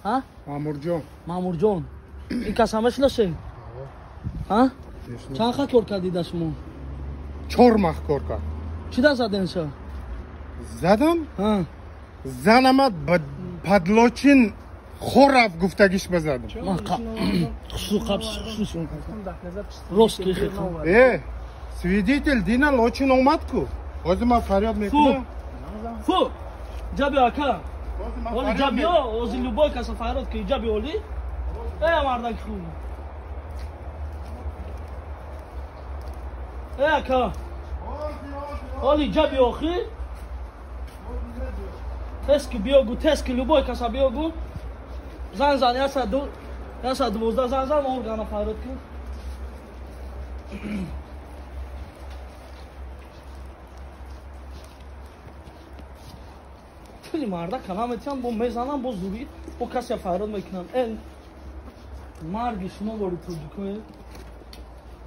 ها مامورجان مامور جان این کس همه شناسه ها چند خط کار کردی دست شما 4 ماه کار کرد چی دست زدن شا زدم ها زنم پدلاچین خورف گفتگیش بزدم ما خصوص خصوص راست که خیلی свидетель دینا لاچین اومد کو باز ما فریاد میکنم فو جابی آکا ولی جابی ها از لوبای کسا فریاد که جابی ولی مردک خوب آکا ولی جابی آخی تسک بیاگو تسک لوبای کسا بیاگو زن یا 12 زن مورگانا فریاد کو پولی مردا کلامتیان با میزنم با زوری با کسی فریاد میکنم این مرگ شما وارد تو کنه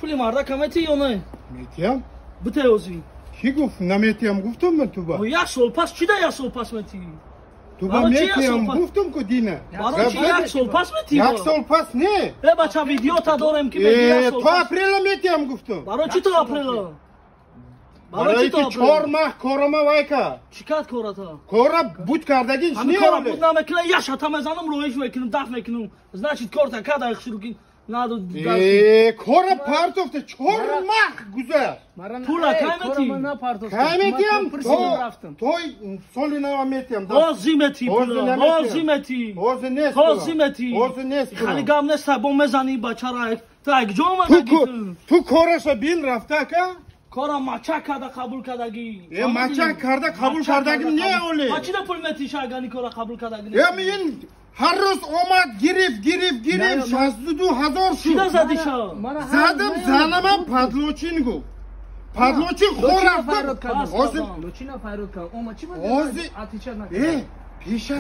پولی مردا کلامتی یا نه میتیم بته اوزی کی گفت نمیتیم گفتم من تو با یک سال پس چی ده یک سال پس میتی تو با میتیم گفتم که دینه برای چی یک سال پس میتی یک سال پس نه بچه ویدیو تا دارم که میگی تو اپریل میتیم گفتم برای چی تو اپریل برای که 4 ماه کارم وایکا چیکار کارتا کارا بود کردگی همین کارا بود نمیکنه یا شتا میزنم رویش میکنم دفع میکنم значит کارتا کدا اخشروگی نادو کارا پارتوفته 4 ماه گذشت پولا کایمتیم تو سالی نو میتیم بازیمتی پولا بازیمتی خالی گام نست با میزنی بچرا تو اگه جو اومدی تو کارش بین رفته که کارا مچا کرده قبول کردگی مچا کرده قبول کردگی نه اولی ما چی پول میتی شاگانی کارا قبول کردگی این هر روز اومد گریف 62000 شد چی زدی شا زدم زنم پدلوچین گو پدلوچین خور رفت لوچینا فایرود کرد اوما چی بود آتیچه نکرد پیشت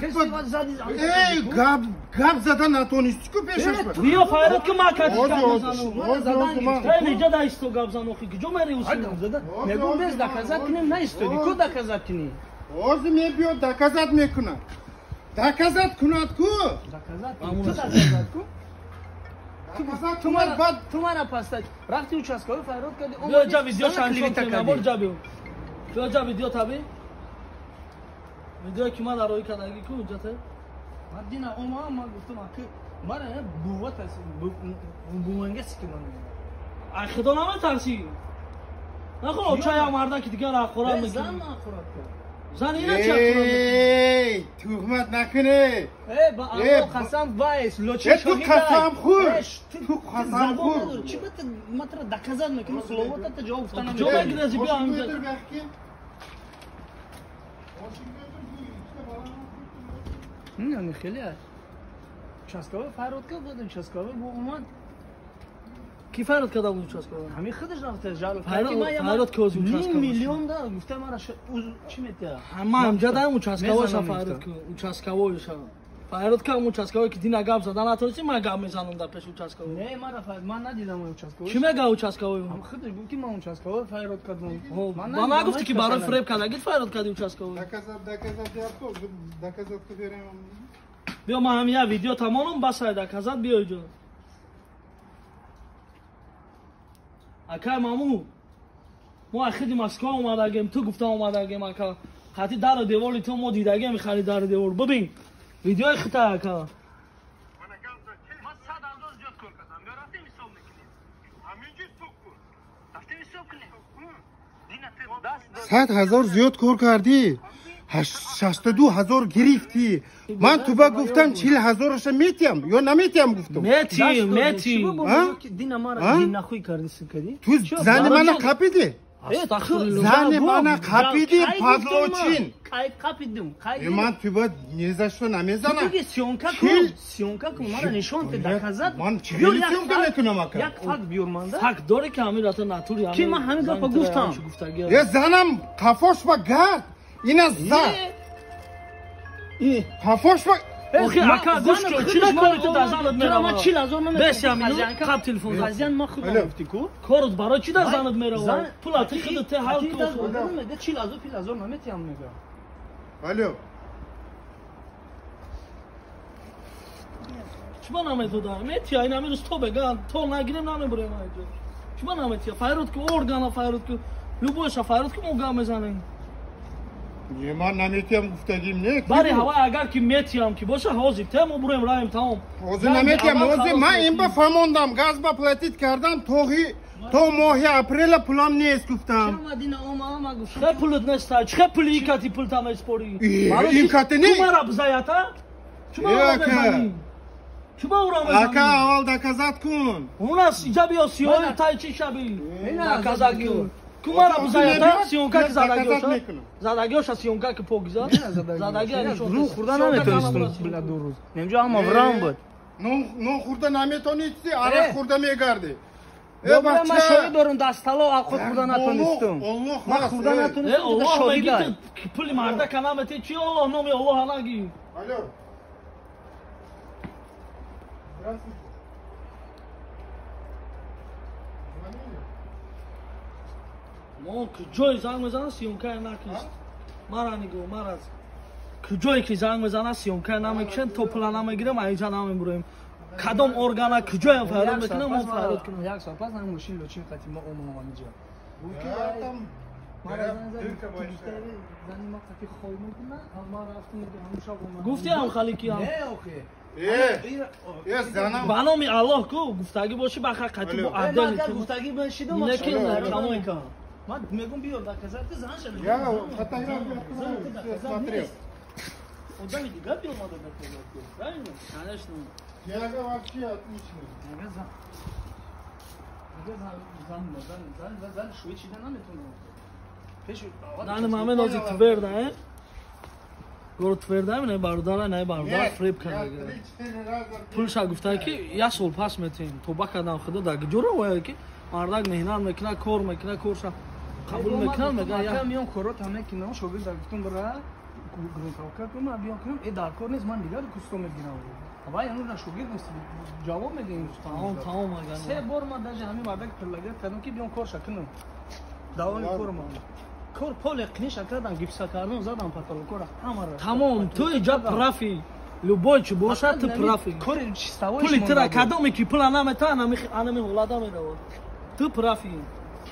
گاب زدن نتونستی که پیشش بود بیا فایرود که ما کردی گاب اینجا دایستو گاب زن اوخی که جو میری اوسینا نگو بیز دکازت کنیم نیستودی کو دکازت کنی اوزی میبیو دکازت میکنه دکازت کند کو تو من پاستاج رفتی участковый فایرود کردی بیا جا ویدیو شانشون کنم بر جا بیا جا ویدیو تابی ویدیو که ما در روی کدگی کو اونجا ته مدینا اوما ما گفتم که من بوت است بومنگس که من خدا نمیترسی نخور چای مردا که دیگه را خورا میکنه زن نخورد زن اینا چه خورد تهمت نکنه با الله قسم وایس لوچی تو قسم خور تو قسم خور چی بت متر دکازت میکنه سلوات تا جواب گفتن جو انگلیسی بیا اینجا نه خیلی участковый فایرود کرد بود участковый بو اومد کی فایرود کرد اون участковый همین خودش رفته جالب فایرود که از участковый میلیون دا گفته مرا چی میته همه همجا دارم участковый فایرود که участковый شا فایرود که اون участковый که دینا گاب زدن نتونستی من گاب میزنم در پیش участковый نه مرا من ندیدم اون участковый چی میگه участковый هم خودش گفت که من участковый فایرود کردم من نگفتی که برای فریب کردی فایرود کردی участковый دکازت که بریم بیا ما هم یه ویدیو تمامم بسای دکازت بیا اینجا اکای مامو ما اخیدی مسکو اومدگیم تو گفته اومدگیم اکا خاطی در دیواری تو ما دیدگیم خالی در دیوار ببین ویدیو خطا اکا صد هزار زیاد کار کردی 62000 گرفتی من تو با گفتم 40000 میتیم یا نمیتیم گفتم میتی دینا ما دین نخوی کردی سکدی تو زن من قپیدی زن من قپیدی پدلوچین قپیدم من تو با نیزشو نمیزنم تو سیونکا کو مرا نشون ته دکازت من چه سیونکا میکنم اکا یک فاک بیور مانده حق داره که همین رات ناتوری کی من همین گپا گفتم یه زنم کفاش با گرد این از زن کفاش با اوخی اکا گوش کن چی نکنی تو دزانت میره ما 4000 نمیده بس یا منو قاب تلفن خازیان ما خود گفتی کو کارت برای چی دزانت میره پولا تو خودت حال کو میده 4000 نمیتیم میگه الو чума наметода метия ин амирус то беган то нагирем намебурем айҷо чума наметия файрод ки органа файрод ки любойша файрод ки мо гам мезанем من نمیتیم گفتگیم نه бари ҳава агар ки метиам ки боша ҳозир те мо бурем раем тамом حاضر نمیتیم حاضر من این با فهموندم گاز با پلاتیت کردم تو ماه اپریل پولم نیست گفتم چه پولت نستا چه پولی کاتی پول تام اسپوری این کاتی نی تو مرا بزایتا چما بزنی چما اورا اکا اول دکازات کن у нас иҷаби осиёи тай чи шаби наказат кун кумара бузаята сионка ки задагиёша сионка ки покиза задаги ну хурда наметонистум бля ду рӯз немҷо ҳама врам буд ну хурда наметонисти ара хурда мегарди ман шоҳид дорам дастало худ хурда натонистум ман хурда натонистум шоҳидай пули мардака намети чи аллоҳ номи аллоҳ анаги алло мо куҷое занг мезана сиёмкае накист мара нигоҳ мараз куҷое ки занг мезана сиёмкае намекишем то пула намегирем аинҷа намебурем кадом органа куҷоям файрод мекунем мо файрод кунем як соат пас ҳам мошин лочин хати мо омома миҷа гуфтиам халикиам زنم ба номи аллоҳ ку гуфтагӣ боши ба хақати бо адали гуфтагӣ бошидум лекин тамом ман мегум биёр доказати зан шад я фотографию смотрел одами дигар биёмада доказати правильно конечно я вообще отлично зан шӯи чида наметонам зани маме нози тверда гуро тверда не бародара не бародара фреб карда пулша гуфта ки як сол пас метем тоба кардам худо дар ҷора оя ки мардак меҳнат мекунад кор мекунад корша қабул мекунад мегӯяд яка миём корот ҳаме ки нав шогирда гуфтум бара грунтовка кунам биём кунам э дар кор нест ман дигар кусто мегирам ва янӯ шогирд нест ҷавоб медиҳем тамом агар се бор ман даже ҳамин мардак пирлагат кардам ки биём корша кунам давоми корма кор поле қиниша кардам гипса кардам задам паталокора ҳамара тамом ту иҷа прафи любой чи бошад ту прафи кори чиставои пули тира кадоме ки пула намета анами ҳолада медавад ту прафи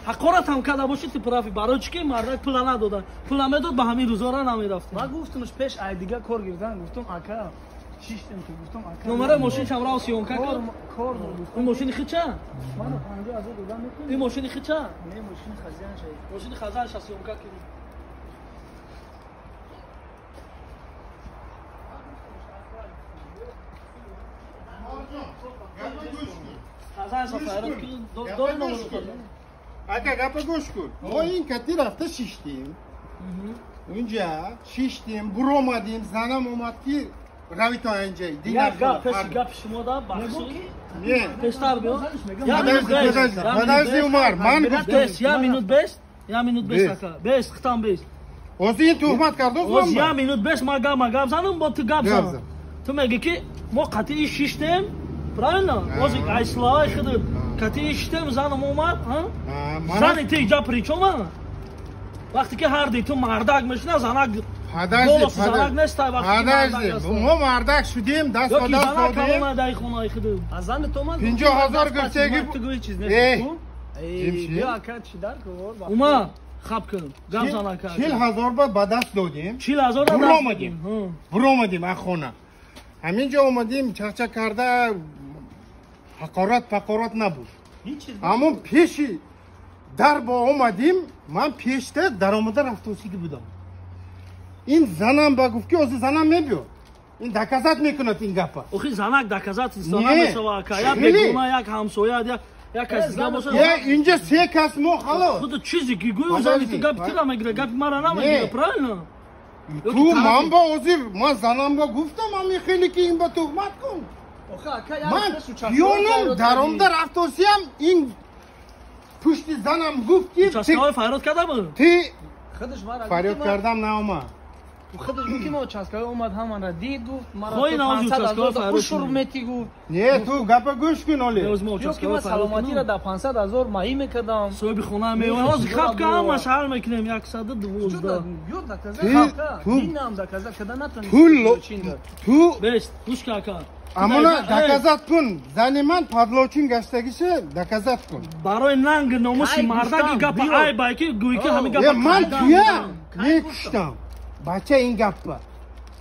ҳақорат ҳам карда боши ту прафи барои чи ки мардак пула надода пула медод ба ҳамин рӯзора намерафтем ман гуфтумш пеш ай дигар кор гирифтам гуфтум ака шиштем ки гуфтум ака номараи мошинашам раво сиёнка кор ин мошини хича ман 50000 додам мекунам ин мошини хича не мошини хазян шай мошини хазанша сиёнка ки хазанша файрод ки дори номаро اگه گپ گوش کن ما این کتی رفته شیشتیم اونجا شیشتیم برو اومدیم زنم اومد که روی تا اینجا دیگه як гап шумода бахши نه пештар биё подожди умар من گفتم я минут бес ака бес хитам бес اوزی این تهمت کرده оз я من минут бес ма гап занам бо ту гап занам ту меги ки мо қатъи шиштем правильно оз айслаи худут қатъи шиштем занам омад зани ти иҷа причома вақте ки ҳарди ту мардак мешина занак голос занак нестай подожди ما مردک شدیم دست با دست دادیم дай хонаи худут аз зани то ман 50000 гирсеги ту гӯи чиз эй нест биё ака чи дар кор ума хаб кун гап занака 40000 бат ба даст додیم 40000 برو اومدیم از خونه همینجا اومدیم چخچک کرده حقارت نبود هیچ چیز همون پیشی در با اومدیم من پیشته در آمده رفتوسیدی بودم این زنم با گفت که از زنم میبیو این دکازت میکند این گپا охи занак доказат истона Не. месова ка як Шили. бегуна як ҳамсоя як кас дига боша я اینجا 3 کس مو خلاص худ чизе ки гӯю Подожди, зани ту гап тира мегира гапи мара намегира Не. правильно تو من با ازیر من زنم با گفتم همین خیلی که این با تهمت کن охи ака من پیونم در آمده رفتوسیم این پشت زنم گفت که участкаҳои файрод кардам تی خودش مرا فریاد کردم نه اومد خودش گفت ما چسکای اومد همون را دید گفت مرا خواهی تو نمازی 500 چسکای هزار فرار پشور کنی. میتی گفت نه تو گپ گوش کن اولی روز ما گفت که چسکای من فرار سلامتی را کنم در 500 هزار ماهی میکردم صاحب خونه میوه از خب که همش حل میکنیم 112 یو دکازه تی- خاکا تو- دینم دکازه کدا نتونی تو بست گوش کاکا امونا دکازات کن زن من پادلوچین گشتگیشه دکازات کن برای ننگ ناموس ای مردک گفتم، گپ بیا. ای بایکی گویی که همین یه گپ من کردم. تویم نکشتم بچه این گپ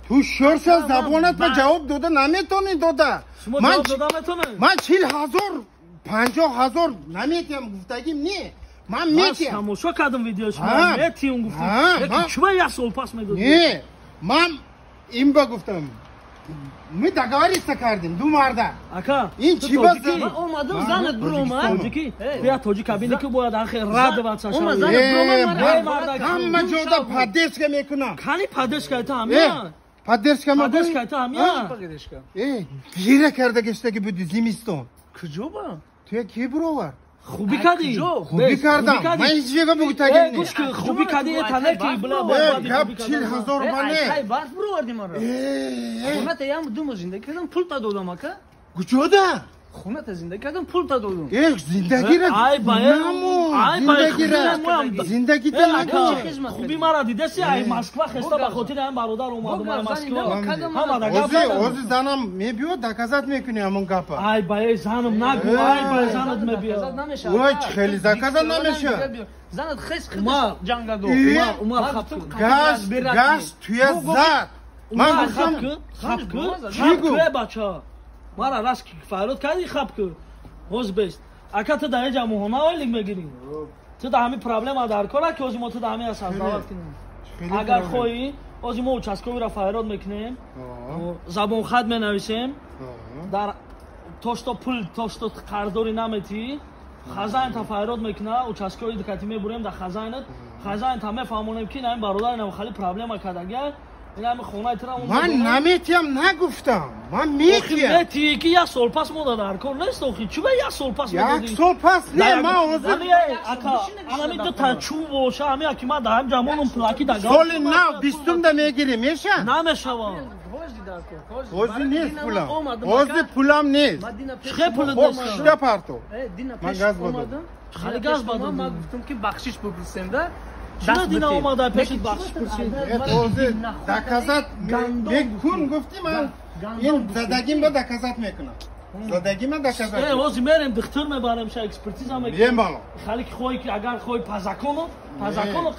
تو شرش زبانت به جواب داده نمیتونی داده شما من جواب دادمتونه من 40,000 50,000 نمیتیم گفتگیم نه من من میتیم تماشا کردم ویدیو شما ها. میتیم ها، گفتم ها. یکی چوبه یک سال پس میگفت نه من این با گفتم می دگاری کردیم دو مرده اکا این تو چی باز تاجیکی؟ من اومدم زنت برو اومد تاجیکی ای. بیا تاجیک کابینی که باید آخر رد و زن شاوی برو همه جودا پدرس که میکنم کانی پادش کایتا همیا پدرس که پادش میکنم کایتا همیا گیره کرده گشته بودی زیمیستون کجا با توی کی برو خوبی کردی کجا؟ خوبی کردم من هیچ جگه بگو تگیم گوش که نه خوبی کردی یه تنه که بلا گپ 40,000 ای بانه برف برو وردی مرا خونه تا یم دوم زندگی کردم پول تا دادم اکا گجوده خونه تا زندگی کردم پول تا دادم یک زندگی را ای بای ای بای زندگی ای، را اکا. نکن خوبی مرا دیده سی ای مسکو خسته به خاطر این برادر اومدم ای مسکو اوزی زنم میبیو دکازات میکنی همون گپا ای بای زنم نگو ای بای زنت میبیا وای خیلی زکازات نمیشه زنت خیس ما- خیس جنگ دو عمر خب گاز توی زد من من گفتم خب چی گو؟ بچه مرا راست که فرود کردی خب که روز بیست اکا تو در اینجا مهمه ویلینگ بگیری تو در همین پرابلم در کاره که ازی ما تو در همین اساس دعوت کنیم اگر خواهی ازی ما اوچسکوی را فرود میکنیم زبان خط می نویسیم در توشتا پول توشتا قرضداری نمیتی خزاین تا فرود میکنه اوچسکوی دکتی میبریم در خزاین تا میفهمونیم که این برادر اینم خیلی پرابلم کردگه این همه خونه تر من نمیتیم نگفتم من میتیم میتی که یک سال پس ما در کار نیست آخی چی به یک سال پس یک سال پس نه من اوزی اکا انا می دو تا چوب باشه همین که من در هم جمعونم پلاکی در سال نو بیستم ده میگیری میشه نمیشوا اوزی نیست پولم اوزی پولم نیست چه پول خب نیست شده پرتو دینا من پیش گاز بدم. اومدم خیلی گاز بدم. من گفتم که بخشش بپرسیم ده چرا دینا اومده پیشت بخش پرسید اوزی دکازات بکن گفتی من این زدگیم با دکازات میکنم زدگی من دکازات اوزی میریم دکتر میبریم شا اکسپرتیز هم بیم بالا خالی که خوی که اگر خوی پزاکونو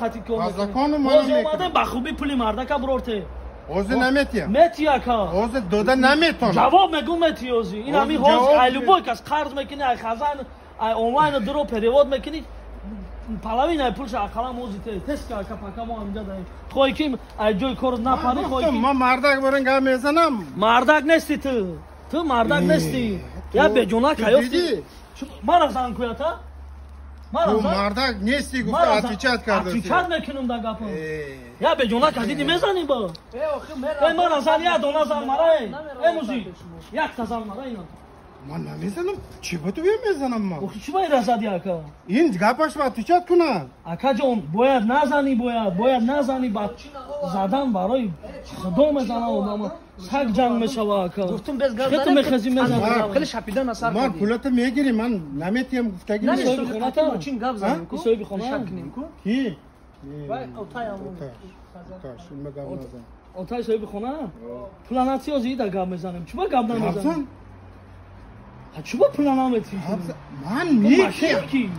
قطعی کنه پزاکونو من اوزی میکنم. اومده بخوبی پولی مرده برورته اوزی نمیتیم میتی اکا اوزی دوده نمیتونم جواب میگم میتی اوزی این اوزی همین جواب هوز میده. ایلوبوی که از قرض میکنی ای خزان ای آنلاین درو پریواد میکنی پلاوی نه پولش اقلا اوزی تست که اکا پاکا ما اینجا داریم خوی که ای جوی کار نپانی خوی که من مردک برنگه میزنم مردک نیستی تو مردک نیستی یا به جونا کیافتی من از آن کویاتا من تو از آن مردک نیستی گفته اتیچت کرده اتیچت میکنم در گپم یا به جونا کدیدی میزنی با ای من از آن یا دونا زن مرای ای موزی یک تزن مرای اینا من نمیزنم چی با تو میزنم من اوخی چی باید رزدی اکا این گپش با اتیچت کنه اکا جون باید نزنی با زدن برای خدا میزنه آدم سگ جنگ میشوه اکا گفتم بس گاز خیلی میخزی میزنی خیلی شپیدن اثر من کردی پولت میگیری من نمیتیم گفتگی نه نیست سوی خونه تا؟ چین گاب زنیم کو سوی خونه؟ شک کنیم کو کی وای اوتای همون کاش این مگم نزن آتای صاحب خونه پلاناتی از ایده گام میزنیم چوبا گام نمیزنیم حفظن چوبا پلانامیتی من میتیم کی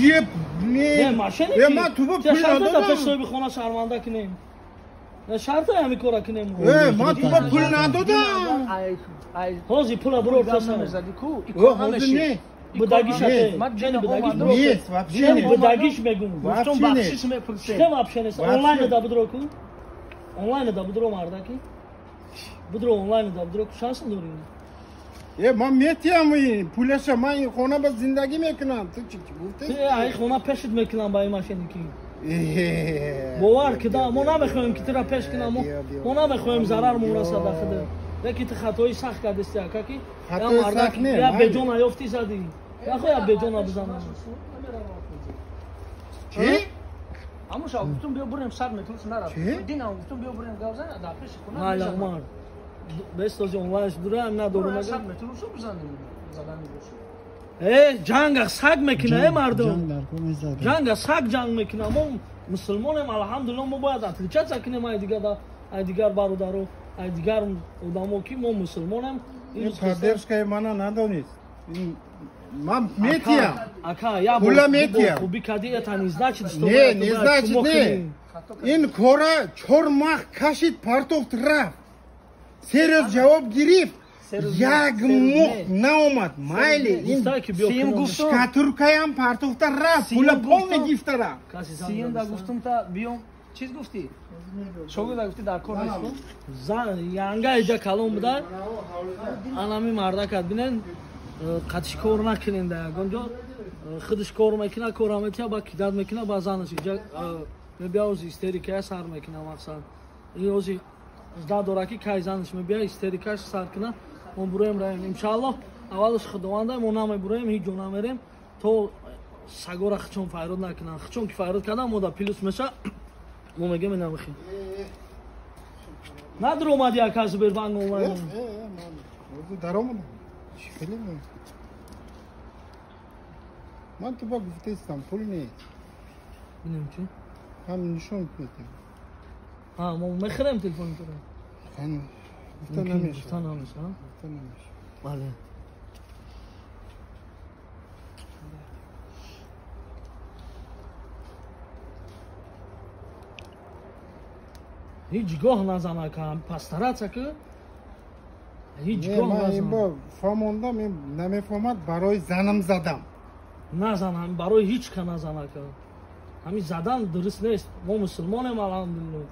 یه نه ماشین کی من تو با چه پول شرط ندادم دفعه صاحب خونه شرمنده کنیم نه شرط همی کورا کنیم من تو با پول ندادم ای هازی پول برو گام پسر نمیزدی کو او حاضر نه بدگیش هته من چنی دیدم بدگیش اومدم. برو نیست وفشی چنی نیست بدگیش بگم وفشی گفتم نیست بخشش میپرسیم چه آپشن است وفشی. آنلاین دا بدرو کو آنلاین دا بدرو مردکی بدرو آنلاین دا بدرو شانس داریم یه من میتیم این پولش من این خونه با زندگی میکنم تو چی گفتی ای خونه پشت میکنم با این ماشین کی باور که دا ما نمیخوایم که ترا پیش کنم ما نمیخوایم ضرر مورسد داخل یکی تو خطایی سخت کردستی اکا کی خطای سخت نه یا به جون ایافتی زدی یا خو یا به جون بزنم چی همون شب گفتم بیا بریم سر متروش نرفت چی؟ دیدم گفتم بیا بریم گاوزن در پیش کنم Mayla Umar. Best از اونورش دوره هم ندارم سر مگه. متروش رو بزنیم زدن میگوش جنگ سگ میکنه مردم. جنگ در کن زد. جنگ سگ جنگ میکنه. ما مسلمانیم الحمدلله ما باید اطلاعات سکنیم ای دیگر برادرو ای دیگر آدمو که ما مسلمانیم. این پدرشکای منو ندونست. این من میتیم. Aka ya Pula metiyem. خوبی کدی اتنیزده چی دستو. نه نیزداچ نه. این کورا چورماخ کشید پارتوفت رفت. سریز جواب گرفت. یک مخ ناومد مایلی این سیم گفتم شکاتورکایم پارتوفت رفت. پولا پول میگیفت رفت. سیم دا گفتم تا بیام چیز گفتی شوگی دا گفتی در کار نیستم زن یانگا ایجا کلام بوده анами мардакат бинен қатиш кор накунен да ягонҷо худиш кор мекуна кора метия ба кидат мекуна ба занаш иҷа мебия ози истерикая сар мекуна мақсад ин ози зда дора ки кай занаш мебия истерикаш сар куна мо буроем раем иншаллоҳ аввалаш худованда мо намебуроем ҳеҷ ҷо намерем то сагора хичон файрод накунан хичон ки файрод кардан мо да плюс меша мо мегем намехем надро омади як аз Сбербанк онлайн даромад шикали ман то ба гуфтестам пул нест бинем чи ҳам нишон метем мо мехирем телефони туро гуфта намеша гуфта намеша бале ҳеҷ гоҳ назанакам пастаратаку ҳеҷ гоҳ назанам фаҳмондам намефаҳмад барои занам задам назанам барои ҳеҷ ка назанака ҳамин задан дуруст нест мо мусулмонем алҳамдулилло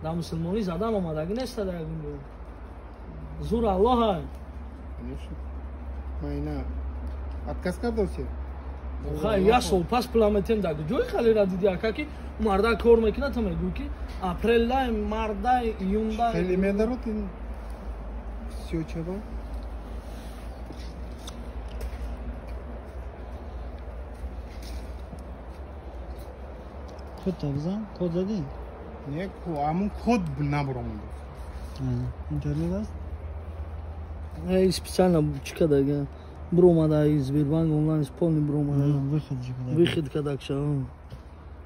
дар мусулмонӣ задан омадагӣ неста дар ягон ҷо зур аллоҳай майна отказ кардосе як сол пас пуламетем дар ҷои халира диди ака ки марда кор мекунад то мегӯ ки апрелдай мардай июндай хеле медарод ин всё чаба Kod da buzan. Kod da değil. не ҳамун код набуромад İnternet az. специально чика дага буромада из Сбербанк онлайн полный буромада Выход же куда. выход кадакша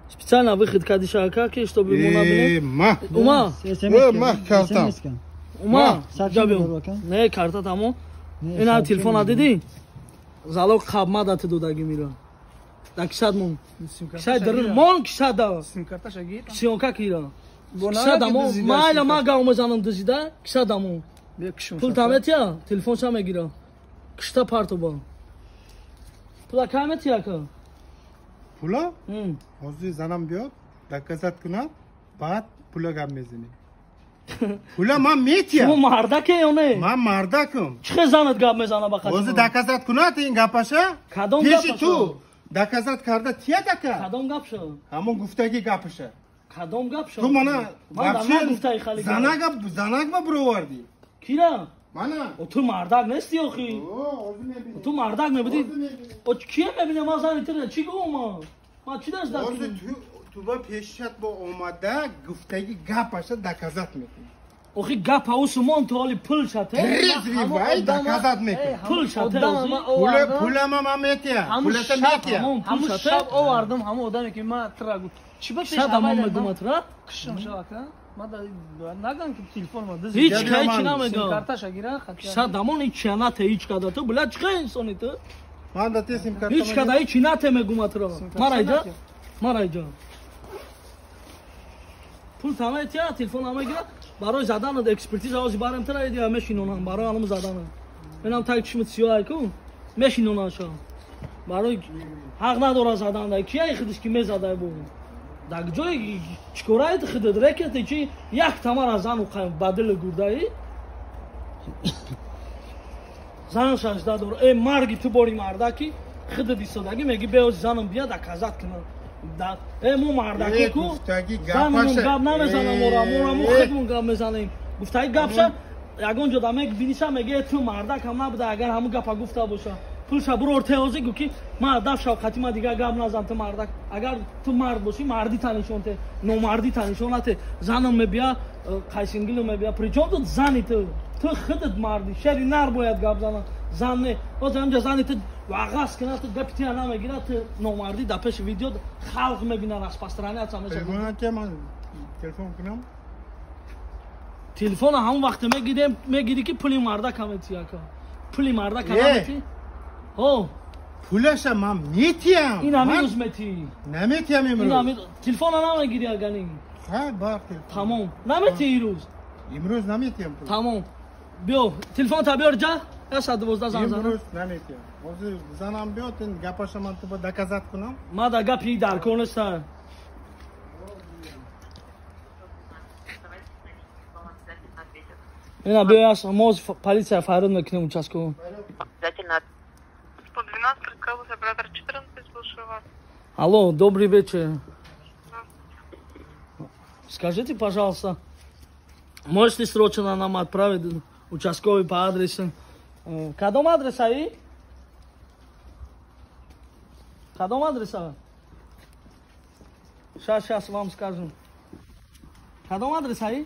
специально выход кадиша ака чтобы мо набинем ума картам ума Sakin ҷабем dur bakalım. не карта тамо ина телефона диди залог қабма дати додаги мира да кисад мон кисад дар мон кисад да сим карта шагид сионка кира кисад мо майла ма гав мезанам дизида кисад мо бия кишум пул таметия телефон са мегира кишта парто ба пула каметия ка пула ҳозир занам биёд доказат кунад баъд пула гап мезанем пула ман метиям шумо мардаке ё не ман мардакам чӣ хезанат гап мезана ба қашима ҳозир доказат кунад ин гапаша кадом пеши гапаша ту доказат карда тия дака кадом гапша ҳамон гуфтаги гапаша кадом гапша ту мана гуфтай хали занак ба буровардӣ кира мана ту мардак нести охи ҳозир мебинем ту мардак мебуди кие мебинем ман зани тира чӣ гӯм ман чӣ даст ҳозир ту ба пешат бо омада гуфтаги гапаша доказат мекунӣ охи гапа усумон ту ҳоли пул шате резвивай доказат мекунӣ пул шате пулама ман метиям пулаша метиям ҳамун шаб овардам ҳамун одаме ки ман тира гуфт чӣ ба пеш шада ман мегума тира кишам шавака ман нагам ки телефонма диз ҳеҷ ка ҳеҷ намегам карташа гира шадамон ҳеҷ чиянате ҳеҷ када ту буля чиқа инсони ту ман да те сим карта ҳеҷ када ҳеҷ инате мегума тира марайҷа пул таметия телефон ҳамегира барои заданат экспертиза ҳозир барем тира идия мешинонам барои анум заданам бинам таги чишмит сиёҳай ку мешинонанша барои ҳақ надора заданда кияи худиш ки мезадай бу дар ҷои чикораи худат рекети чи як тамара зану бадили гурдаи зан шашда дора марги ту бори мардаки худат истодагӣ меги беози занам бия доказат кунам мо мардаки ку занмон гап намезанам мораму худмон гап мезанем гуфтаи гапша ягон ҷода бинишам меге ту мардак ҳам набуда агар ҳамун гапа гуфта боша пулша бур ортеози гуки ма даф шавқати ма дига гап назан ту мардак агар ту мард бошӣ марди танишонте номарди танишонате занам мебия қайсингилу мебия причём тут зани ту худат марди шери нар бояд гап зана зан не боз ҳамҷа зани ту вағас кина ту гапи тия намегира ту номарди дар пеши видео халқ мебина распространяться Telefon kunam. телефона ҳамон вақте мегирӣ ки пули марда каметияка пули марда камети о Pulasha man metiyam. ин ҳамирӯз метӣ Nametiyam imroz. телефона намегирӣ агани Ha bak. тамом наметӣ ирӯз İmroz nametiyam. тамом биё телефонта биёр ҷа 112 зан зана İmroz nametiyam. Ozi zanam biyotin gapashaman tu dokazat kunam. мада гапи дар кор неста ина биёяш моз полиция фарод мекунем участковый 112, Трускавый, оператор 14, слушаю вас. алло добрый вечер скажите пожалуйста можете срочно нам отправить участковый по адресу кадом адреса и кадом адреса сейчас вам скажем кадом адреса и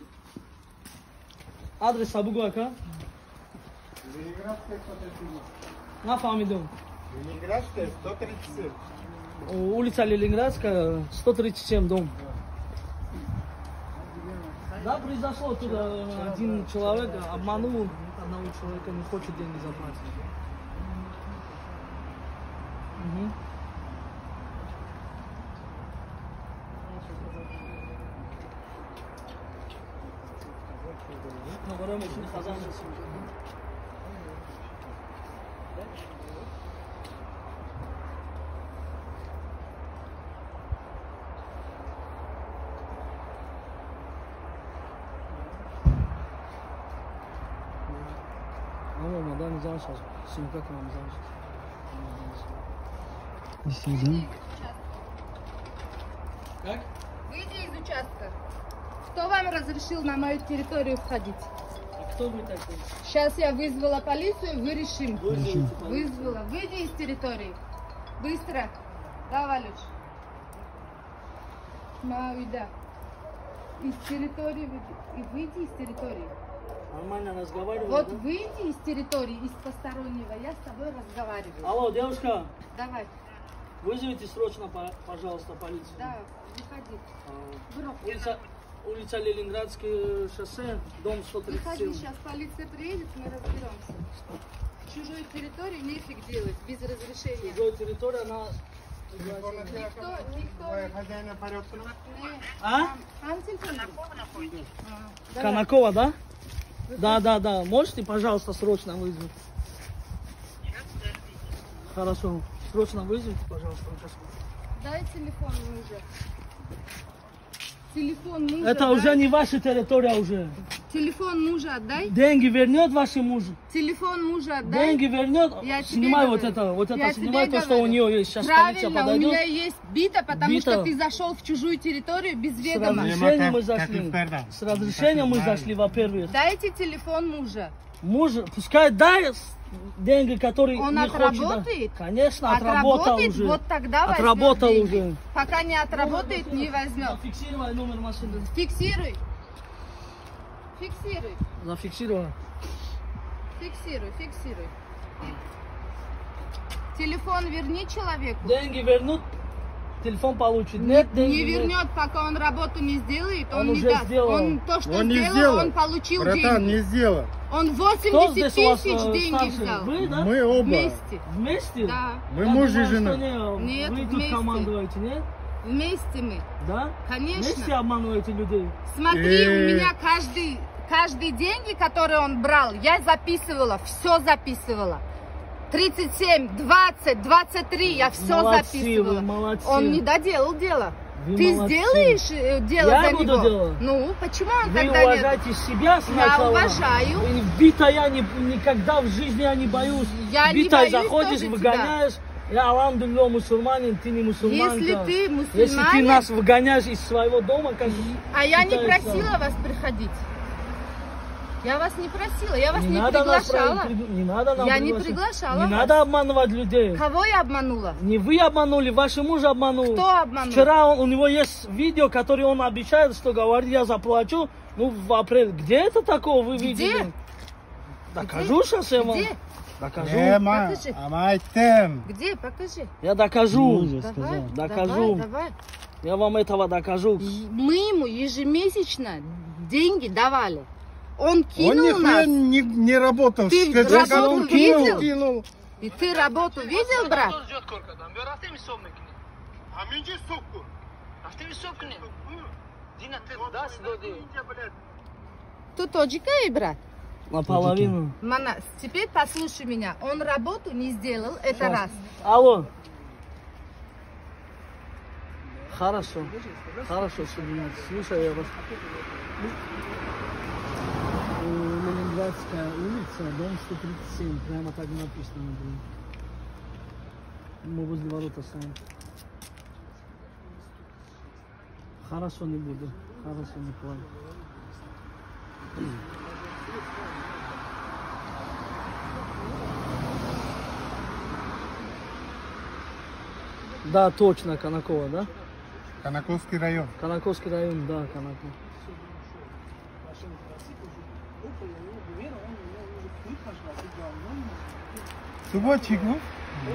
адреса бугу ака нафаҳмидум Ленинградская 137. улица Ленинградская 137 дом. Да, произошло тут один человек обманул одного человека, не хочет деньги заплатить. Угу. Мама, да, не знаю сейчас. Симка к нам не знаю сейчас. Сидим. Как? Выйди из участка. Кто вам разрешил на мою территорию входить? А кто вы такой? Сейчас я вызвала полицию, вы решим. Вызовите полицию. Вызвала. Выйди из территории. Быстро. Да, Валюш? Мауида. Из территории выйди из территории. Нормально разговариваем. Вот да? выйди из территории, из постороннего. Я с тобой разговариваю. Алло, девушка, Давай. вызовите срочно, пожалуйста, полицию. Да, выходи. Бро, Улица Ленинградское шоссе, дом выходи, 137. сейчас полиция приедет, мы разберемся. В чужой территории нефиг делать, без разрешения. Чужая территория, она... Никто... Хозяина порядка. А? Давай. Конакова, да? Да. Можете, пожалуйста, срочно вызвать? Хорошо. Срочно вызовите, пожалуйста. Дай телефон мужа. Телефон мужа. Это уже не ваша территория уже. Телефон мужа отдай. Деньги вернет ваш муж. Телефон мужа отдай. Деньги вернет. Я тебе Снимай вот говорю. это. Я Снимай тебе то, что у говорю. нее есть. Сейчас полиция Правильно, у подойдет. меня есть бита, потому Бита. что ты зашел в чужую территорию без С ведома. разрешением мы Как зашли. эксперта. С разрешением мы зашли, во-первых. Дайте телефон мужа. Муж, пускай дай деньги, которые Он не хочет. отработает? Конечно, отработал Отработает, уже. вот тогда возьмем Отработал деньги. уже. Пока не отработает, не возьмем. Зафиксировай номер машины. Фиксируй. Фиксируй. Зафиксировай. Фиксируй. Телефон верни человеку. Деньги вернут, телефон получит. Нет, деньги Не вернет, пока он работу не сделает, Он он не уже даст. сделал. Он то, что Он не сделал, сделал. он получил Братан, деньги. не сделал. Он Кто 80 здесь у вас тысяч деньги старший? взял. Вы, да? Мы оба. Вместе. Вместе? Да. Мы Я муж и думал, жена. что Нет, вы тут вместе. командуете, нет? Вместе мы. Да? Конечно. Вместе обманываете людей. Смотри, у меня каждый деньги, которые он брал, я записывала, все записывала. 37, 20, 23, я все Молодцы, записывала. вы молодцы. Он не доделал дело. Вы Ты молодцы. сделаешь дело Я за буду него? делать. Ну, почему он Вы тогда нет? уважаете себя сначала. уважаю. Вы бита я никогда в жизни я не боюсь. Я не битой боюсь заходишь, тоже выгоняешь. Я алхамдулилля мусульманин, ты не мусульманка. Если ты Если мусульманин, ты нас выгоняешь из своего дома, как... а я не пытаешься- просила вас приходить. Я вас не просила, я вас не надо нас приглашала. не надо нам Я не приглашать. приглашала Не вас. надо обманывать людей. Кого я обманула? Не вы обманули, ваш муж обманул. Кто обманул? Вчера у него есть видео, которое он обещает, что говорит, я заплачу. Ну, в апреле. Где это такое вы Где? видели? Докажу сейчас я вам. Где? Докажу. Ма, Покажи. ama aytdim. Где? Покажи. Я докажу. Уже Давай, сказал. Докажу. давай. Я вам этого докажу. Мы ему ежемесячно деньги давали. Он Он кинул нихуя нас. не работал. Ты Скажи, работу как он видел? кинул. И ты работу видел, брат? Тут оджикай, брат. Наполовину. Мана, теперь послушай меня. Он работу не сделал, это раз. Алло. Хорошо. Хорошо, Субинец. Слушай, я вас. Ленинградская улица, дом 137. Прямо так написано. Мы возле ворота стоим. Хорошо, не буду. Хорошо, не плачь. Да, точно, Конакова, да? Конаковский район. Конаковский район, да, Конаков. Субботчик, ну?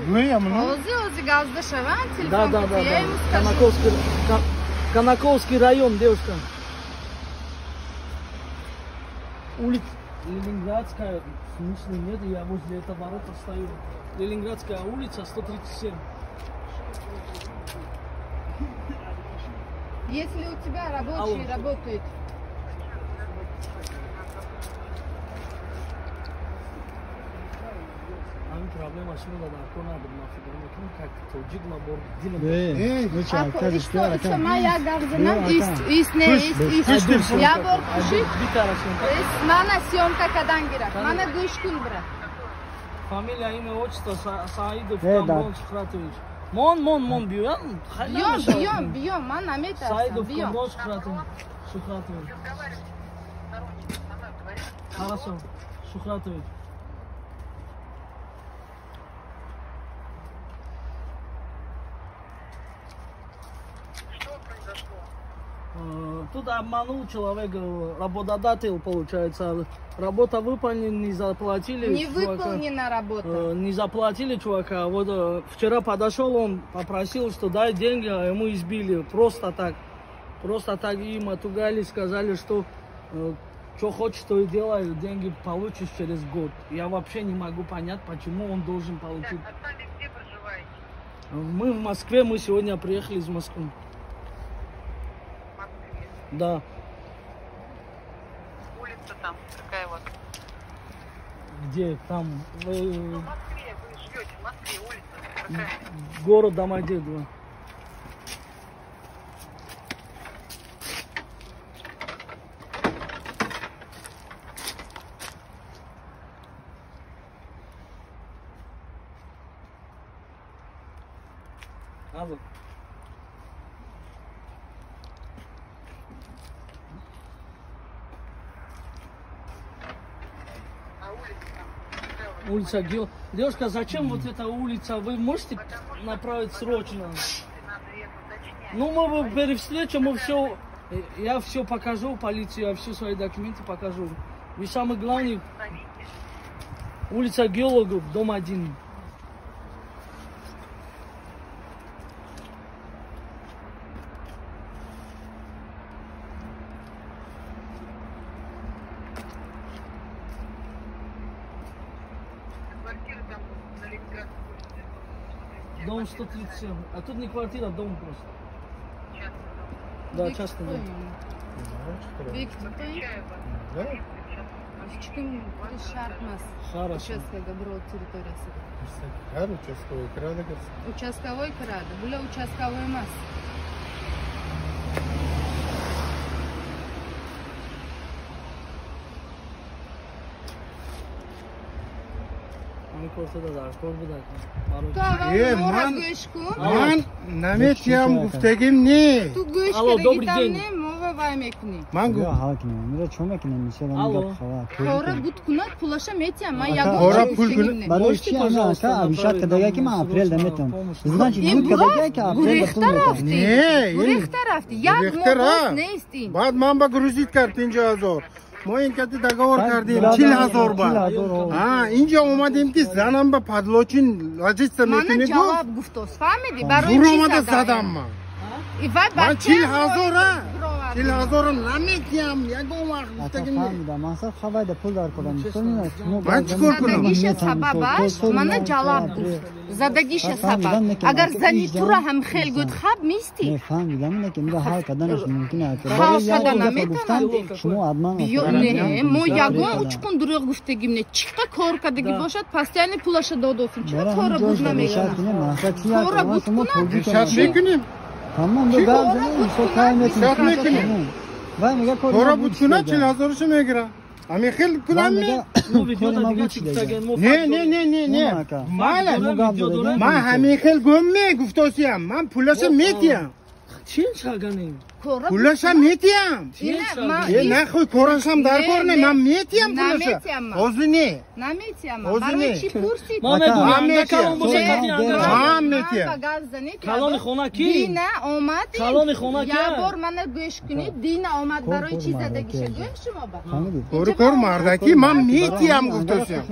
Güveyamın. Ozi gazda şavan, telefon Да, да, kutuya да. ему скажу. Конаковский район, девушка. Улица Ленинградская, в смысле нет, я возле этого ворота стою. Ленинградская улица, 137. Если у тебя рабочие Алло. работают, Проблема шумела да, ако надо нафигурно, как тоджик набор. Ну что, ako кажешь, isto moja gavzana, Yok, ist ne, ist. Я боркуши, Bir tane şey. mana syomka kadan girer. Mana guşkun brat. Familija, ime, отчество, Saidov, Да. Камбон, Шухратович. Мон, бьем. Бьем, mana meta, Saidov, бьем. Камбон, Шухратович. Хорошо, Шухратович. Тут обманул человека, работодатель, получается. Работа выполнена, не заплатили. Не чувака. выполнена работа. Не заплатили чувака. Вот вчера подошел, он попросил, что дай деньги, а ему избили. Просто так. Просто так им отугали, сказали, что что хочешь, то и делай, деньги получишь через год. Я вообще не могу понять, почему он должен получить. А сами где проживаете? Мы в Москве, мы сегодня приехали из Москвы. В Москве. Да. Улица там какая у вас? Где там? Ну, в Москве, вы живете в Москве, улица какая? Город Домодедово. Алло. А улица там какая у вас? Улица Гео. Девушка, зачем вот эта улица? Вы можете направить срочно? Надо это уточнять. Ну, мы при встрече, мы все, я все покажу полиции, я все свои документы покажу. Вы самый главный, Звоните. улица Геологов, дом 1. Квартира там на Ленинградской улице. Дом 137. А тут не квартира, дом просто. Частный дом. Да, частный дом. Да? Хорошо. Участковый брод территориясы. Her участковый krada gelsin. Участковой крада. Буля участковой масс. Они просто да, корбу да. Мора man. göçku. Man, namet yam guftegim ne? Tu Алло, göçke добрый de день. gitam ne? Мова вай мекунӣ? Ман یا гуфтам. ها کنیم میره چون میکنیم میشه Алло. Кора буд кунад, пулаша метиям. Ман Ака, ягон кора чиз пул гуфтагим кунад? не. برای Можете, چی пожалуйста, انا ابیشات направить کدایی که нам من اپریل срочно دمیتم помощь? значит Ин بود була кдагая که اپریل гурехта دمیتم рафтӣ. Не, Гурехта рафтӣ. Як Гурехта моҳ ра. нест ин. بعد من با گروزیت کرد 50,000 ما این کتی دگاور کردیم برادر، 40,000 بعد 40,000 ها اینجا اومدیم که زنم به پدلوچین رجستر Мана میکنه گفت ҷавоб гуфтоз. Фаҳмидӣ? Барои برو чӣ اومده задам? زدم من И вай من бачаам 40,000 бировард. 40,000 نمیتیم یکم وقت اصلا گفتگیم فهمیدم من اصلا خبر ده پول دار کردم من چیکار کنم؟ Задагиша сабабаш мана ҷалаб гуфт. Задагиша сабаб. Агар зани тура ҳам хел гуд хаб мисти. نه فهمیدم اینه که میره حال کردنش ممکنه حال کردن نمیتونم. شما حتما Биё не, мо ягон учкун дурӯғ гуфтагим не. Чӣ қа кор кардагӣ бошад, постоянно пулаша додосим. Чӣ қа кора буд намекунам? Кора буд кунам. شاید میکنیم تمام دو گل زنیم سو کار شاید میکنیم میکنیم و میگه کورا بود کنه 40,000 شو میگیره همین خیلی کنم می Ну, видеода дига чӣ гуфтагем? Мо نه факт نه نه نه نه مالا دارم. من همین خیلی گم می گفتاسیم من پولاشو میتیم چی شاگانیم؟ Кора پولاشو میتیم Ина ма نه خوی کوراشم در کار نه من میتیم پولاشو نمیتیم من. اوزو نه намитиам. Озине. Барои чӣ пурсид? Ма медонам, да калон боша Не, кади не, ангар. ҳам метиям Калони хона ки? Дина омадем. Калони хона ки? Як бор мана гӯш кунед. Дина омад барои чӣ задагиша гӯш шумо ба. کور کور مردکی من میتیم گفتاسیم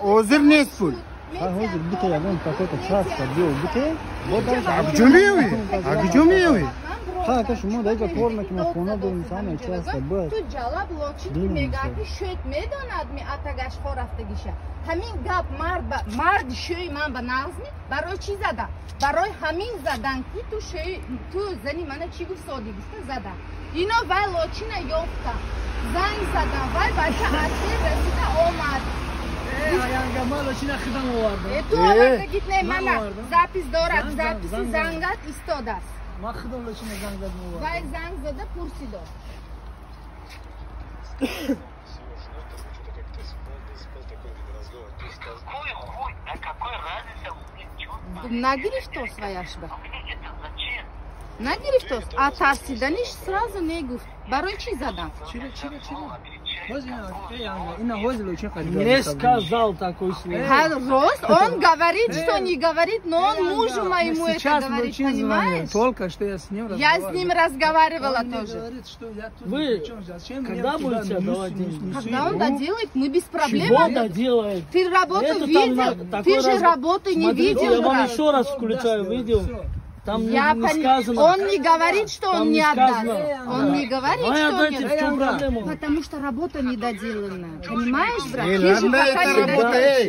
اوزر نیست پول حاضر بیته یادم پاکت چاس کردی و بیته اگجو میوی اگجو میوی ها که شما دیگه کار میکنه خونه دو انسان چاس کرد ту ҷалаб лочи ки мегаки шӯд медонад ми атагашхо рафтагиша ҳамин гап марди шӯи ман ба назми барои чӣ зада барои ҳамин задан ки ту зани мана чӣ гуфт содигиста зада ино вай лочина ёфта занг зада вай бача асир расида омад ту овардагит не мана запис дорад записи зангат истодааст вай занг зада пурсидо Какой хуй, а какой разница, чё? нагирифтост ваяшба Мне это зачем? нагирифтост а тарсиданиш сразу негуфт барои чӣ задам Не сказал такой слово. рост он говорит что не говорит но он мужу моему это говорит понимаешь Только что я с ним я с ним разговаривала тоже Вы когда будете отдавать деньги? когда он доделает мы без Чего проблем доделает? ты работу Это там видел такой ты же раз- работу не Смотрите, я видел вам брат. еще раз включаю видео. Там Я не пон- сказано. он не говорит, что Там он не не отдаст. сказано. Он не говорит, А что отдайте, не в чем отдаст. проблема? Потому что работа недоделанная. Понимаешь, брат? ای Ты же لنده пока ایتا не رابطه доделал. ای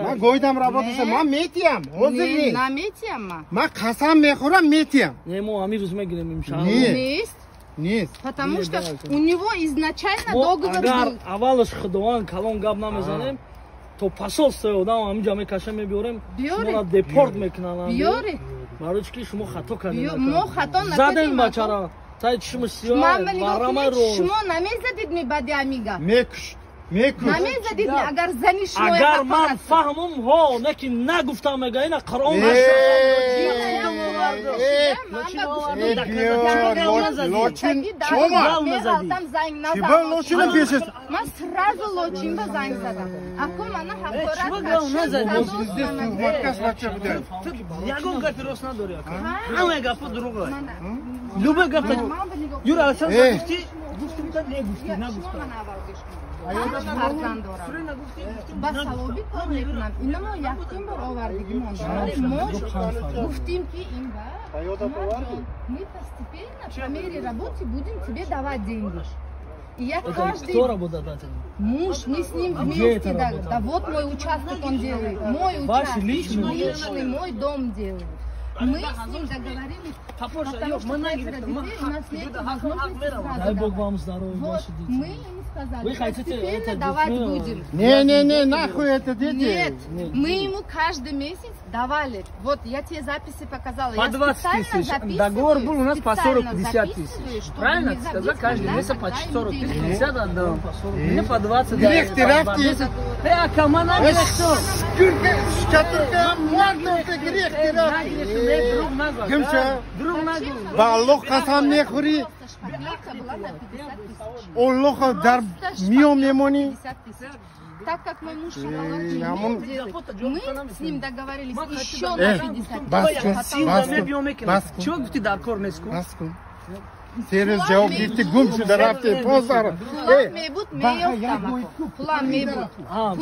من گویدم رابطه من میتیم اوزر Не, نیست наметиама. من قسم میخورم میتیم Не, мо амирус мегирем иншалло. Не. Есть. نیست Потому что у него изначально Мо договор агар был. аввалаш худован калон гап намезанем, то посольство одам ҳаминҷа мекаша мебиёрем, Биёре. шуморо депорт мекунанд. Биёре. Барои чӣ ки шумо хато кардед. мо хато накардем, Задем ма бачара. Тай чишмо сиёҳ, Ман ба нигоҳ варама кунед, рост. шумо намезадид ми бади амига. میکش Намезадид ми агар зани шумо агар яка ман фарад. фаҳмум ҳо не ки нагуфтам мега ина қуръон لوچین چوما چیبا لوچین پیشش Ман сразу лочинба занг задам. Ако мана ҳақорат مکس بچه بوده ягон гапи рост надори ака ҳамаи гапо дуруғ любой гап юра асан гуфти негуфти нагуфта ба савоби кор мекунам ина мо яктин бор овардигим мо гуфтим ки ин ба мы постепенно по мере работы будем тебе давать деньги и я каждый кто работает этим? муж мы с ним вместе да вот мой участок он делает мой участок личный мой дом делает мы с ним договорились потому что четверо детей у нас нет возможности дай бог сразу вам здоровья вот ваши дети. мы им сказали Вы хотите постепенно это давать детьми? будем не нахуй это дети нет, мы ему каждый месяц давали. Вот я тебе записи показала. По Я 20 специально тысяч. записываю, Договор был у нас по 40-50 специально тысяч. записываю, чтобы Правильно не ты забыть, сказал? Каждый когда месяц мы по даем 40 деньги. тысяч. 50 отдал. Мне по 20 Грех ты рафти. А команда что? Türkiye mardırdı gрех ты рафти Друг на год. Kimse Друг на год. Ba Allah kasam ne khuri интернетка была на 50 тысяч. Аллаха дар мио мемони. 50 тысяч. Так как мой муж шоколад не ямон. умеет делать, мы с ним договорились еще на 50 тысяч. Чего ты дар кор неску? Серьез жауап берди, гум шуда рафте, позар. План мебут, меёв тамако. План мебут.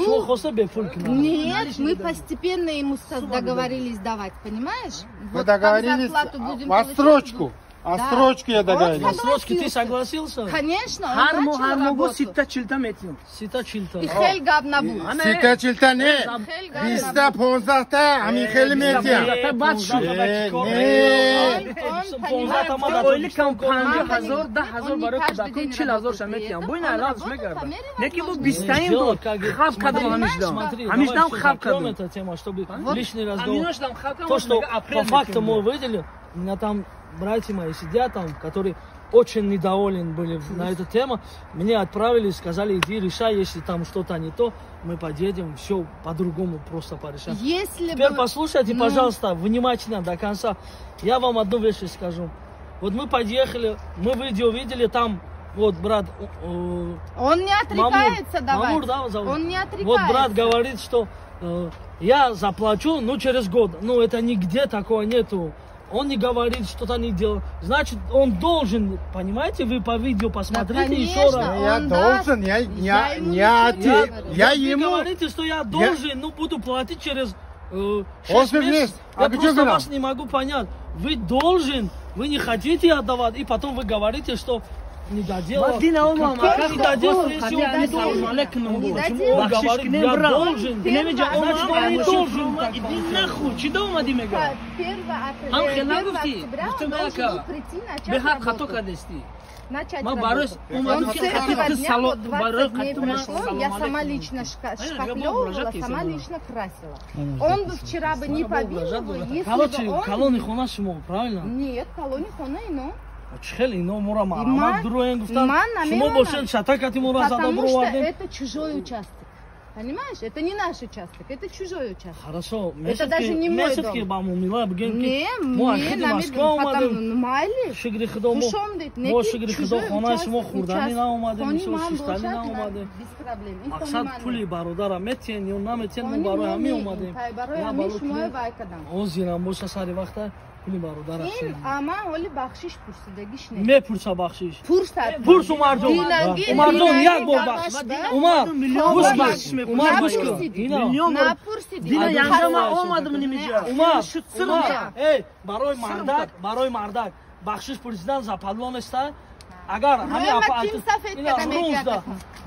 Шо хоста бепул кина. Нет, мы постепенно ему договорились давать, понимаешь? Вы договорились в отсрочку. Отсрочку я договорились. Отсрочки ты согласился? Конечно, он Хармо начал работу. ситта чилта метим. Сита чилта. И хель габ набу. Сита чилта не. Биста 15 ами хели метия. Ойли кам 50,000 10,000 барои кӯдакон 40,000 метиям. Бо ин алаз мегарда. Неки бо 20 бо хаб кадам ҳамиштам хаб кадам. Это тема, чтобы лишний разговор. Ҳаминоштам хаб кадам. То, что по факту мы выделили, у меня там братья мои сидят там, которые очень недовольны были на эту тему. Мне отправили, сказали, иди решай, если там что-то не то, мы подъедем, все по-другому просто порешаем. Теперь послушайте, пожалуйста, внимательно до конца. Я вам одну вещь скажу. Вот мы подъехали, мы видео видели, там вот брат... Он не отрекается давать. Мамур, да, зовут? Он не отрекается. Вот брат говорит, что я заплачу, ну через год. Ну это нигде такого нету. Он не говорит, что-то не делает. Значит, он должен, понимаете, вы по видео посмотрите еще раз. Я должен, я Вы ему... говорите, что я должен, ну буду платить через 6 месяцев. Я просто вас не могу понять. Вы должен, вы не хотите отдавать, и потом вы говорите, что не доделал. Мадина Омар, Как не доделал, если он не должен? Он говорит, я должен. Значит, он не должен. Иди нахуй, чида омади мега? Ам хела гуфти, гуфтам яка. Бехар хато кадести. Ма барос омадам ки хати сало барос хати Я сама лично шкафлевывала, сама лично красила. Он бы вчера бы не побил его, если бы он... Колони хона шумо, правильно? Нет, колони хона ино. Хели ино мора марама дуроен гуфтам. Шумо бошен шатакати мора зада Потому что броварден. это чужой участок. Понимаешь? Это не наш участок, это чужой участок. Хорошо. Это даже не мой дом. Не, мне намеден, потом майли. Шигри хидомо. Мо шигри хидо хона шумо хурдани наомаде, мисол шистани наомаде. Без проблем. Мақсад пули бародара метен ё наметен, мо барои ҳами омадем. Барои ҳами шумо вай кадам. Озира моша сари вақта пули бародара ин ама оли бахшиш пурсидагиш не. Мепурса бахшиш. Пурсад. Пурс умардон. Умардон як бор бахш. Умар. Гӯш бахш. Умар гӯш кӣ. Миллион На пурсид. Дина янжама омадам немиҷа. Умар. Эй, барои мардак бахшиш пурсидан западлон аста. Агар ҳами апа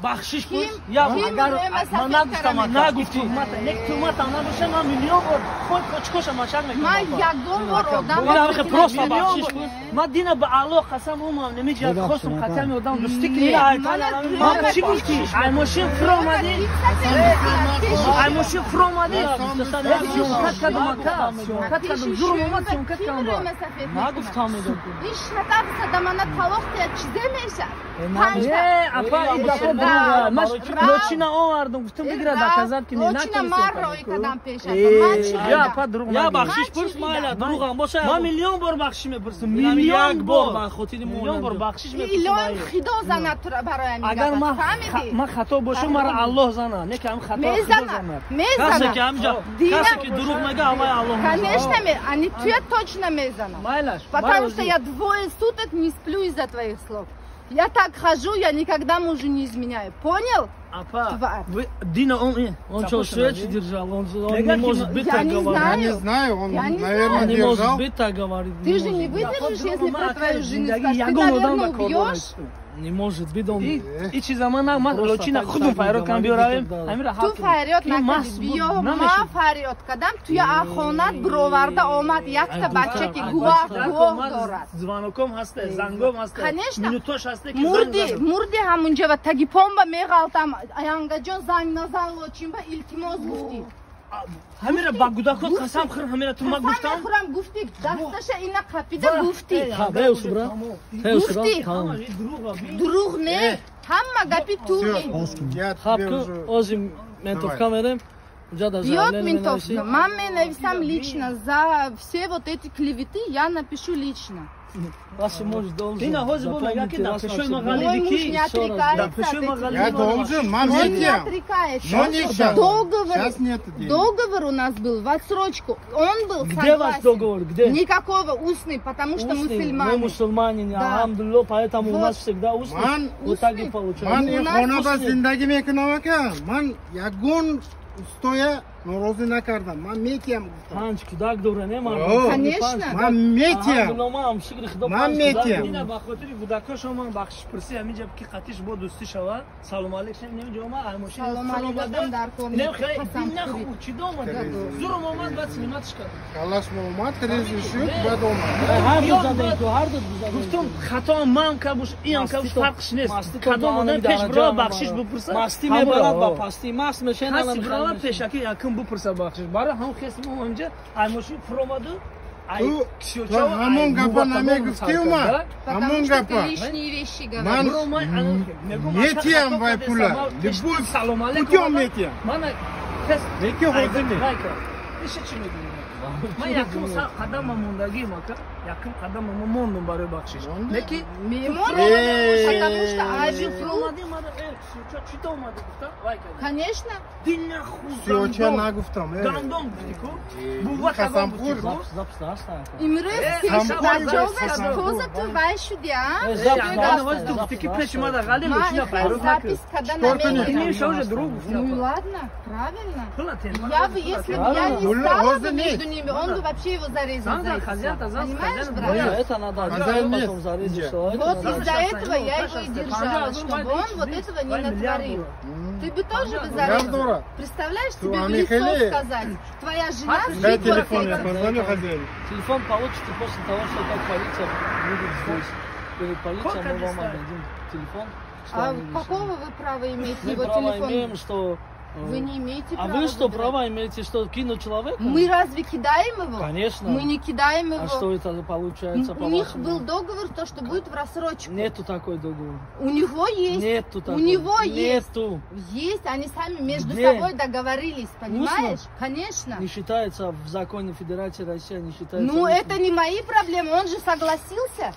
бахшиш пурс я агар ман нагуфтам нагуфтӣ нек турматам набоша ман миллион бор ход почкоша машак мекунам. Ман ягон бор одам. ин просто бахшиш пурс. Ман дина ба Аллоҳ қасам омам немиҷа хостум қатами одам дӯстӣ ки. Ман чӣ гуфтӣ? Ай мошин фуро омадӣ? Ай мошин фуро омадӣ? Сёмкат кадам ака. Сёмкат кадам зурум омад сёмкат кадам ба. нагуфтам иш натафса дамана талоқ я чизе меша. апа идафо друга. Ман лочина омардам гуфтам бигира доказат ки не лочина маррои кадам пеша. Я апа друг я бахшиш пурс майла другам боша. Ман миллион бор бахшиш мепурсам. Як бор ба хотири миллион бор бахшиш илон хидо занад бароям. агар ман хато бошам мара Аллоҳ занад. Не ки ам хато хидо занад. касе ки амҷа касе ки дурӯғ мега ҳамаи Аллоҳ. Конечно, они тебя точно мезанат. Майлаш. Потому что я двое суток не сплю из-за твоих слов. Я так хожу, я никогда мужу не изменяю. Понял? Апа, Дина, он что, свечи держал? Он не может быть так говорить. Я не знаю, он, наверное, не держал. может быть так говорить. Ты же не выдержишь, если про твою жену скажешь. Ты, наверное, убьешь. Не может быть, он... Ичи замана ма лочина худум файрот кам биёравем. Ту файрот накади биё, ма файрот кадам, туя ахонат бироварда омад якта бача ки гувоҳ дорад. Звоноком ҳасте, зангом ҳасте. Конечно. Минутош ҳасте ки занг задам. Мурди ҳамунҷа ва таги помба меғалтам. Аянгаҷон занг назан лочим ба илтимос гуфти. ҳамира ба гудакот қасам хӯр ҳамира ту ма гуфтам. Қасам хӯрам гуфти, дасташа ина қапида гуфти. Гуфти. Дурӯғ не. Ҳама гапи ту. Хаб кун озим ментовка мерем. Бьет ментовка. Ман менависам лично за все вот эти клеветы, я напишу лично. Ваши муж должен. Ина ҳозир бо мега ки да пешои ма Мой ғалиди муж ки не отрекается да от пешои ма этих. ғалиди Я должен, мам, Он не видите? отрекается. Но не сейчас. Договор, Сейчас нет денег. договор у нас был в отсрочку. Он был Где ваш согласен. договор? Где? Никакого устный, потому что Устный. Мы мусульмане. мусульмане, Да. алхамдулилlah, поэтому у Вот. нас всегда устный. Ман- Вот так и устный. получается. Ман У ин нас хонада устный. зиндагӣ мекунам ака. Ман ягон устоя норозӣ накардам. Ман метиям гуфтам. Панч кудак дора, не ман. О, конечно. Ман метиям. Ман метиям. ина ба хотири кӯдакашон ман бахшиш пурсӣ ҳаминҷа ки қатиш бо дӯстӣ шавад салом алейкум немиҷа омад аймошин Салом алейкум дар кор нем қасам хай на хӯрид. хуб чӣ домада зурм омад баъд синиматш кард Калаш омад, кризис шуд, баъд омад. Har dur zaten tu, har dur zaten. гуфтум хато ман кабуш ин кабуш фарқш нест кадом одам пеш бирова бахшиш бупурса Масти мебарад ба пасти, маст мешен ҳасти алам бирова хал. пешаки якин бупурса бахшиш барои ҳам хеси мо ҳамҷа аймошин фуромаду Ту ҳамон гапа намегуфтӣ умад. Потому Ҳамон что гапа. ты лишние вещи Ман говоришь. метиям вай пула. Любой салом алейкум путём метиям. ман Неки ҳозир не. иша чӣ мегӯям ман якум қадама мондагием ака якум қадама мо мондум барои бахшиш леки Мемон, потому что Аби Фру, чӣ домади гуфтам вай кардам конечно, дина Сиёча худам нагуфтам. гандон гуфтику бува Қасам табон хӯр. гуфтику имрӯз Самбур наҷоваш Сасабур. поза ту вай шуди, а? гуфти ки пеши мада ғале Ма мошина их пайрӯз накард запись когда Что ты не- ин намекнем. иша уже друг Ну гуфтам ладно, правильно. Пулатен Я бы, если бы я не Ну, стала бы Роза нет. между ними, он бы вообще его зарезал за Санга это хозяин, всё. тазан, Понимаешь, хозяин, брат? да. Это надо Хозяин нет. потом зарезать, Где? что это Вот надо. из-за этого я его и держала, чтобы он вот этого не натворил. Ты бы тоже бы зарезал. Миллиардора. Представляешь, Ну, тебе а в лицо Михаил- сказать, твоя жена Дай жить вот телефон, я этим. позвоню хозяину. Телефон получите после того, что как полиция будет здесь. Перед полицией Сколько мы вам доставить? отдадим телефон. что А они какого решили. вы права имеете Мы его право телефон? имеем, что... Вы не имеете А права вы что, выбирать. права имеете, что кинуть человека? Мы разве кидаем его? Конечно. Мы не кидаем его. А что это получается У них по-вашему? был договор, то, что будет в рассрочку. Нету такой договор. У него есть. Нету У такой. него есть. Нету. Есть, они сами между Где? собой договорились, понимаешь? Конечно. Не считается в законе Федерации России, не считается. Ну, лишним. это не мои проблемы, он же согласился.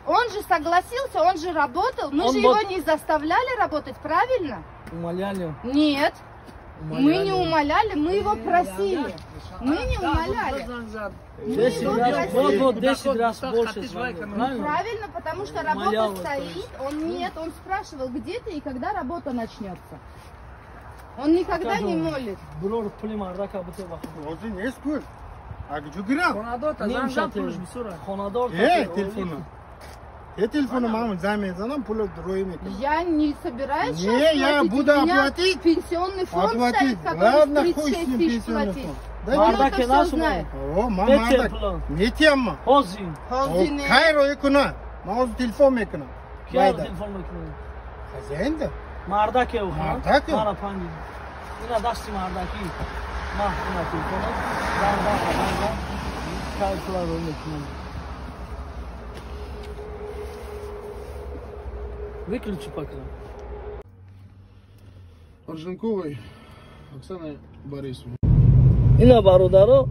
Он же согласился, он же работал. Мы Он же вот- его не заставляли работать, правильно? Умоляли. Нет. Умоляли. Мы не умоляли, мы его просили. Мы не умоляли. Мы 10 его раз, просили. вот 10 раз больше звонил. Правильно? Правильно, потому что Умолял работа это. стоит. Он нет, он спрашивал, где ты и когда работа начнется. Он никогда не молит. Брор, пулимарда кабуте баху. Ҳозир нест пул. Аҷу гирам. хонадота занзан пулш бисура Хонадор. Телефона. Телефона мамон зам мезанам, пула рӯй мекунам. Я не собираюсь Не, сейчас я платить. буду У меня оплатить. пенсионный фонд Оплатить. стоит, который Ладно, хуй 36 с ним тысяч пенсионный платить. фонд. Он Марда это ке все насу знает. О, ман Бе мардак. телефон. Метиям ман. Хозин. Холдине. Кайро кунам. Ман ҳозир телефон мекунам. Кияр Майда. телефон мекунем. Хозяинда. Мардаке у. Мардаке? Мара панди. Ина дасти мардаки. Ма ина телефон. Занда. Кай пулар мекунем. Выключи пока. Арженковой Оксана Борисовна. Ина бародаро,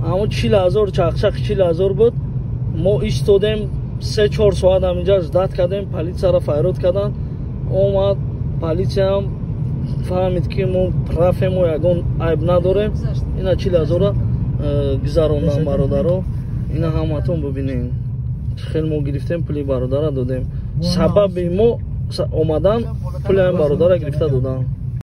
ҳамон 40,000 чақчақ 40,000 буд. Мо истодем 3-4 соат ҳаминҷа ждат кардем, полисияро файрод кардан. Омад полисияам фаҳмид ки мо прафему ягон айб надорем. Ина 40,000 гузарондам бародаро. Ина ҳаматон бубинем. Хел мо гирифтем, пули бародара додем. Сабаби мо омадан пулиам бародара гирифта додам.